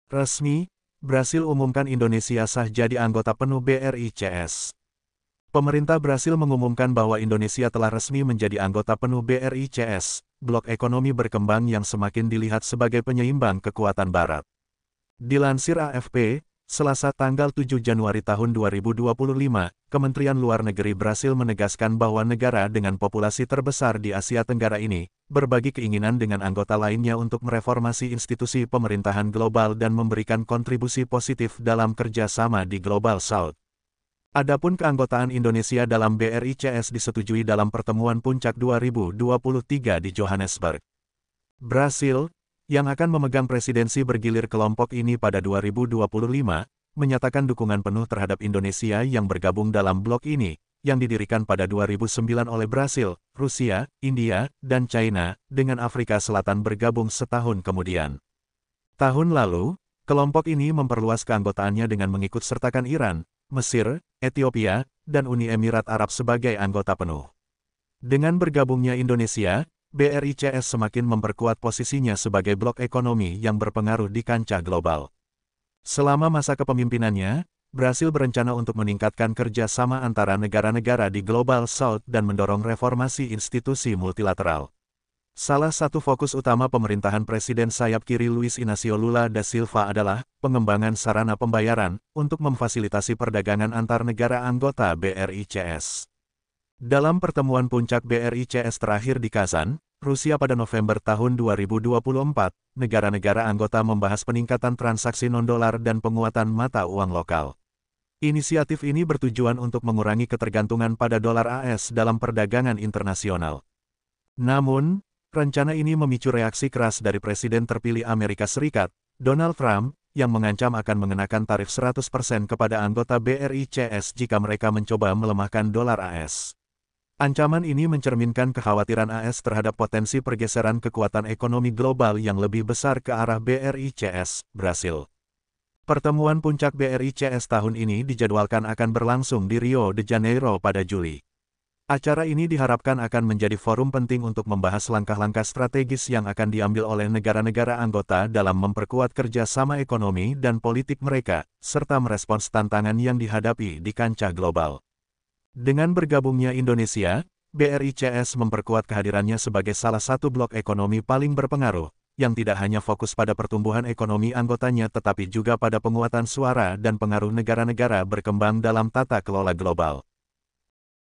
Resmi, Brasil umumkan Indonesia sah jadi anggota penuh BRICS. Pemerintah Brasil mengumumkan bahwa Indonesia telah resmi menjadi anggota penuh BRICS, blok ekonomi berkembang yang semakin dilihat sebagai penyeimbang kekuatan Barat. Dilansir AFP, Selasa tanggal 7 Januari tahun 2025, Kementerian Luar Negeri Brasil menegaskan bahwa negara dengan populasi terbesar di Asia Tenggara ini, berbagi keinginan dengan anggota lainnya untuk mereformasi institusi pemerintahan global dan memberikan kontribusi positif dalam kerjasama di Global South. Adapun keanggotaan Indonesia dalam BRICS disetujui dalam pertemuan puncak 2023 di Johannesburg. Brasil, yang akan memegang presidensi bergilir kelompok ini pada 2025, menyatakan dukungan penuh terhadap Indonesia yang bergabung dalam blok ini, yang didirikan pada 2009 oleh Brasil, Rusia, India, dan China, dengan Afrika Selatan bergabung setahun kemudian. Tahun lalu, kelompok ini memperluas keanggotaannya dengan mengikut sertakan Iran, Mesir, Ethiopia, dan Uni Emirat Arab sebagai anggota penuh. Dengan bergabungnya Indonesia, BRICS semakin memperkuat posisinya sebagai blok ekonomi yang berpengaruh di kancah global. Selama masa kepemimpinannya, Brasil berencana untuk meningkatkan kerjasama antara negara-negara di Global South dan mendorong reformasi institusi multilateral. Salah satu fokus utama pemerintahan Presiden sayap kiri Luiz Inácio Lula da Silva adalah pengembangan sarana pembayaran untuk memfasilitasi perdagangan antar negara anggota BRICS. Dalam pertemuan puncak BRICS terakhir di Kazan, Rusia pada November tahun 2024, negara-negara anggota membahas peningkatan transaksi non-dolar dan penguatan mata uang lokal. Inisiatif ini bertujuan untuk mengurangi ketergantungan pada dolar AS dalam perdagangan internasional. Namun, rencana ini memicu reaksi keras dari Presiden terpilih Amerika Serikat, Donald Trump, yang mengancam akan mengenakan tarif 100% kepada anggota BRICS jika mereka mencoba melemahkan dolar AS. Ancaman ini mencerminkan kekhawatiran AS terhadap potensi pergeseran kekuatan ekonomi global yang lebih besar ke arah BRICS, Brasil. Pertemuan puncak BRICS tahun ini dijadwalkan akan berlangsung di Rio de Janeiro pada Juli. Acara ini diharapkan akan menjadi forum penting untuk membahas langkah-langkah strategis yang akan diambil oleh negara-negara anggota dalam memperkuat kerjasama ekonomi dan politik mereka, serta merespons tantangan yang dihadapi di kancah global. Dengan bergabungnya Indonesia, BRICS memperkuat kehadirannya sebagai salah satu blok ekonomi paling berpengaruh, yang tidak hanya fokus pada pertumbuhan ekonomi anggotanya tetapi juga pada penguatan suara dan pengaruh negara-negara berkembang dalam tata kelola global.